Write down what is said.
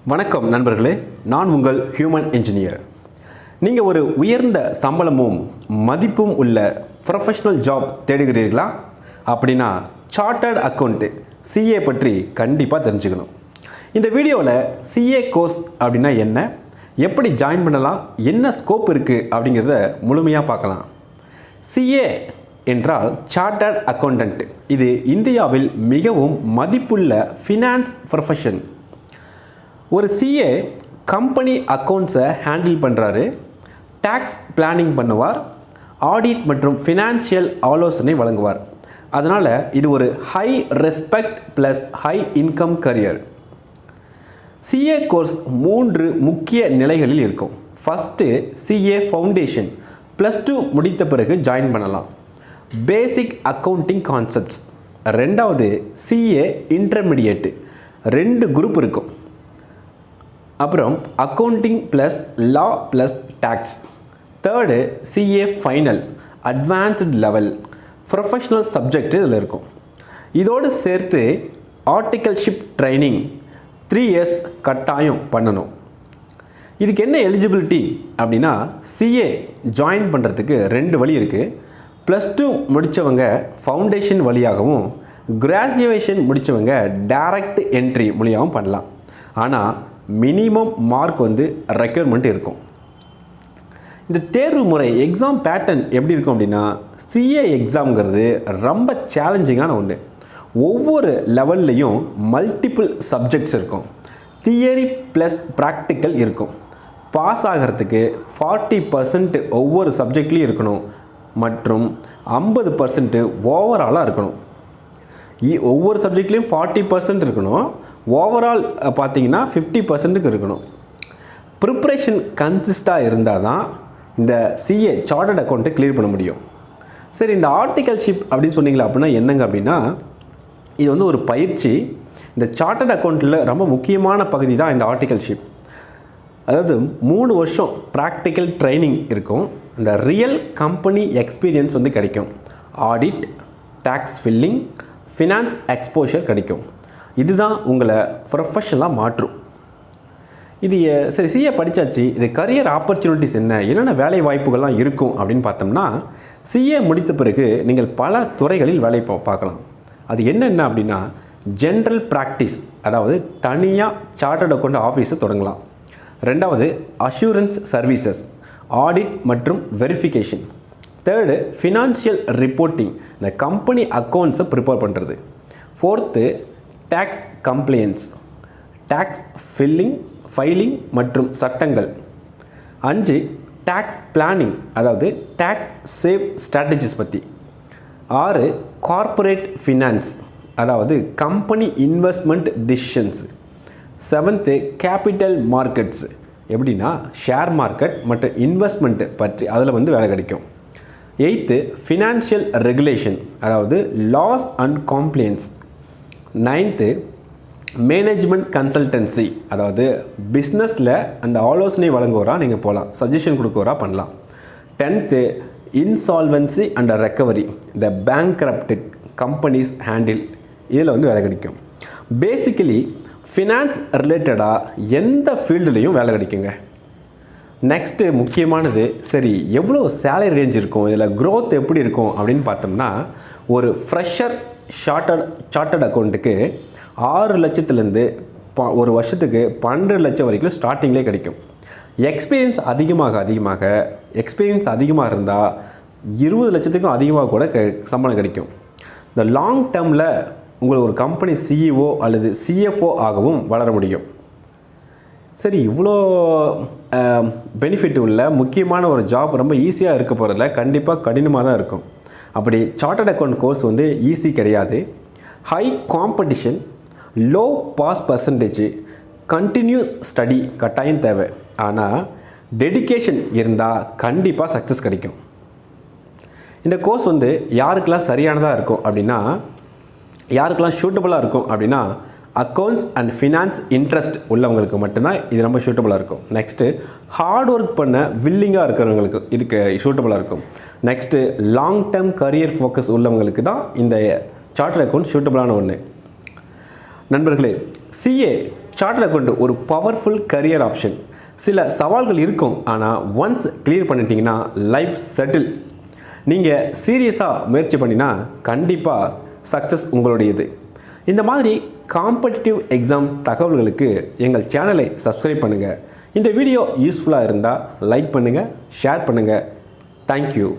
வணக்கம் நண்பர்களே, நான் உங்கள் ஹியூமன் இன்ஜினியர். நீங்கள் ஒரு உயர்ந்த சம்பளமும் மதிப்பும் உள்ள ப்ரொஃபஷனல் ஜாப் தேடுகிறீர்களா? அப்படின்னா சார்ட்டர்ட் அக்கௌண்ட் சிஏ பற்றி கண்டிப்பாக தெரிஞ்சுக்கணும். இந்த வீடியோவில் சிஏ கோர்ஸ் அப்படின்னா என்ன, எப்படி ஜாயின் பண்ணலாம், என்ன ஸ்கோப் இருக்குது அப்படிங்கிறத முழுமையாக பார்க்கலாம். சிஏ என்றால் சார்ட்டர்ட் அக்கௌண்டன்ட். இது இந்தியாவில் மிகவும் மதிப்புள்ள ஃபினான்ஸ் ப்ரொஃபஷன். ஒரு சிஏ கம்பெனி அக்கௌண்ட்ஸை ஹேண்டில் பண்ணுறாரு, டேக்ஸ் பிளானிங் பண்ணுவார், ஆடிட் மற்றும் ஃபினான்ஷியல் ஆலோசனை வழங்குவார். அதனால் இது ஒரு high respect plus high income career. CA course 3 முக்கிய நிலைகளில் இருக்கும். ஃபஸ்ட்டு சிஏ ஃபவுண்டேஷன், +2 முடித்த பிறகு ஜாயின் பண்ணலாம். Basic accounting concepts. ரெண்டாவது சிஏ இன்டர்மீடியேட், 2 குரூப் இருக்கும். அப்புறம் accounting plus law plus tax. Third CA final, advanced level, professional subject இதில் இருக்கும். இதோடு சேர்த்து ஆர்டிகல்ஷிப் ட்ரைனிங் 3 இயர்ஸ் கட்டாயம் பண்ணணும். இதுக்கு என்ன எலிஜிபிலிட்டி அப்படின்னா, சிஏ ஜாயின் பண்ணுறதுக்கு 2 வழி இருக்குது. +2 முடித்தவங்க ஃபவுண்டேஷன் வழியாகவும், கிராஜுவேஷன் முடித்தவங்க டைரக்ட் என்ட்ரி மூலியமாகவும் பண்ணலாம். ஆனால் மினிமம் மார்க் ரெக்யர்மெண்ட் இருக்கும். இந்த தேர்வு முறை எக்ஸாம் பேட்டர்ன் எப்படி இருக்கும் அப்படின்னா, சிஏ எக்ஸாம்ங்கிறது ரொம்ப சேலஞ்சிங்கான ஒன்று. ஒவ்வொரு லெவல்லையும் மல்டிபிள் சப்ஜெக்ட்ஸ் இருக்கும். தியரி ப்ளஸ் ப்ராக்டிக்கல் இருக்கும். பாஸ் ஆகிறதுக்கு 40% ஒவ்வொரு சப்ஜெக்ட்லேயும் இருக்கணும் மற்றும் 50% ஓவராலாக இருக்கணும். ஒவ்வொரு சப்ஜெக்ட்லேயும் 40% இருக்கணும். ஓவரால் பார்த்தீங்கன்னா 50% இருக்கணும். ப்ரிப்ரேஷன் கன்சிஸ்டாக இருந்தால் தான் இந்த சிஏ சார்ட்டர்ட் அக்கௌண்ட்டை கிளியர் பண்ண முடியும். சரி, இந்த ஆர்டிகல்ஷிப் அப்படின்னு சொன்னீங்களா அப்படின்னா என்னங்க அப்படின்னா, இது ஒரு பயிற்சி. இந்த சார்ட்டர்ட் அக்கௌண்ட்டில் ரொம்ப முக்கியமான பகுதி தான் இந்த ஆர்டிகல்ஷிப். அதாவது 3 வருஷம் ப்ராக்டிக்கல் ட்ரைனிங் இருக்கும். இந்த ரியல் கம்பெனி எக்ஸ்பீரியன்ஸ் கிடைக்கும். Audit, tax filing, finance exposure கிடைக்கும். இதுதான் உங்களை ப்ரொஃபஷனலாக மாற்றும். இது சரி, சிஏ படித்தாச்சு, இது கரியர் ஆப்பர்ச்சுனிட்டிஸ் என்னென்ன வேலை வாய்ப்புகள்லாம் இருக்கும் அப்படின்னு பார்த்தோம்னா, சிஏ முடித்த பிறகு நீங்கள் பல துறைகளில் வேலை பார்க்கலாம். அது என்னென்ன அப்படின்னா, ஜென்ரல் ப்ராக்டிஸ், அதாவது தனியாக சார்ட்டர்ட் அக்கௌண்ட் ஆஃபீஸை தொடங்கலாம். ரெண்டாவது அஷூரன்ஸ் சர்வீசஸ், ஆடிட் மற்றும் வெரிஃபிகேஷன். தேர்டு ஃபினான்ஷியல் ரிப்போர்ட்டிங், இந்த கம்பெனி அக்கௌண்ட்ஸை ப்ரிப்பேர் பண்ணுறது. Fourth tax compliance, tax filing மற்றும் சட்டங்கள். 5 டேக்ஸ் பிளானிங், அதாவது டேக்ஸ் சேவ் ஸ்ட்ராட்டஜிஸ் பற்றி. 6 கார்ப்பரேட் ஃபினான்ஸ், அதாவது company investment decisions. 7th capital markets, எப்படின்னா ஷேர் மார்க்கெட் மற்றும் இன்வெஸ்ட்மெண்ட் பற்றி அதில் வேலை கிடைக்கும். 8th ஃபினான்ஷியல் ரெகுலேஷன், அதாவது laws and compliance. 9th management consultancy, அதாவது பிஸ்னஸில் அந்த ஆலோசனை வழங்குவோராக நீங்கள் போகலாம், சஜஷன் கொடுக்குவோரா பண்ணலாம். 10th இன்சால்வன்சி அண்ட் ரெக்கவரி, இந்த பேங்க்ரப்ட் கம்பெனிஸ் ஹேண்டில், இதில் வேலை கிடைக்கும். பேசிக்கலி ஃபினான்ஸ் ரிலேட்டடாக எந்த ஃபீல்டுலேயும் வேலை கிடைக்குங்க. நெக்ஸ்ட்டு முக்கியமானது, சரி எவ்வளோ சேலரி ரேஞ்ச் இருக்கும், இதில் க்ரோத் எப்படி இருக்கும் அப்படின்னு பார்த்தோம்னா, ஒரு ஃப்ரெஷர் சார்ட்டர்ட் அக்கௌண்ட்டுக்கு 6 லட்சத்துலேருந்து ஒரு வருஷத்துக்கு 12 லட்சம் வரைக்கும் ஸ்டார்டிங்லேயே கிடைக்கும். எக்ஸ்பீரியன்ஸ் அதிகமாக இருந்தால் 20 லட்சத்துக்கும் அதிகமாக கூட சம்பளம் கிடைக்கும். இந்த லாங் டேர்மில் உங்களுக்கு ஒரு கம்பெனி சிஇஓ அல்லது சிஎஃப்ஓ ஆகவும் வளர முடியும். சரி, இவ்வளோ பெனிஃபிட் உள்ள முக்கியமான ஒரு ஜாப் ரொம்ப ஈஸியாக இருக்க போகிறதில்ல, கண்டிப்பாக கடினமாக தான் இருக்கும். அப்படி சார்ட்டர்ட் அக்கௌண்ட் கோர்ஸ் ஈஸி கிடையாது. High competition, low pass percentage, continuous study கட்டாயம் தேவை. ஆனால் டெடிகேஷன் இருந்தால் கண்டிப்பாக சக்ஸஸ் கிடைக்கும். இந்த கோர்ஸ் யாருக்கெல்லாம் சரியானதாக இருக்கும் அப்படின்னா, யாருக்கெல்லாம் சூட்டபுளாக இருக்கும் அப்படின்னா, அக்கௌண்ட்ஸ் அண்ட் ஃபினான்ஸ் இன்ட்ரெஸ்ட் உள்ளவங்களுக்கு மட்டும்தான் இது ரொம்ப சூட்டபுளாக இருக்கும். நெக்ஸ்ட்டு ஹார்ட் ஒர்க் பண்ண வில்லிங்காக இருக்கிறவங்களுக்கு இதுக்கு சூட்டபுளாக இருக்கும். Next long term career focus உள்ளவங்களுக்கு தான் இந்த சார்ட்டர்ட் அக்கௌண்ட் சூட்டபுளான ஒன்று. நண்பர்களே, சிஏ சார்ட்டர்ட் அக்கௌண்ட் ஒரு பவர்ஃபுல் கரியர் ஆப்ஷன். சில சவால்கள் இருக்கும், ஆனால் ஒன்ஸ் கிளியர் பண்ணிட்டீங்கன்னா லைஃப் செட்டில். நீங்கள் சீரியஸாக முயற்சி பண்ணினா கண்டிப்பாக சக்ஸஸ் உங்களுடையது. இந்த மாதிரி காம்படிட்டிவ் எக்ஸாம் தகவல்களுக்கு எங்கள் சேனலை சப்ஸ்கிரைப் பண்ணுங்கள். இந்த வீடியோ யூஸ்ஃபுல்லாக இருந்தால் லைக் பண்ணுங்கள், ஷேர் பண்ணுங்கள். தேங்க்யூ.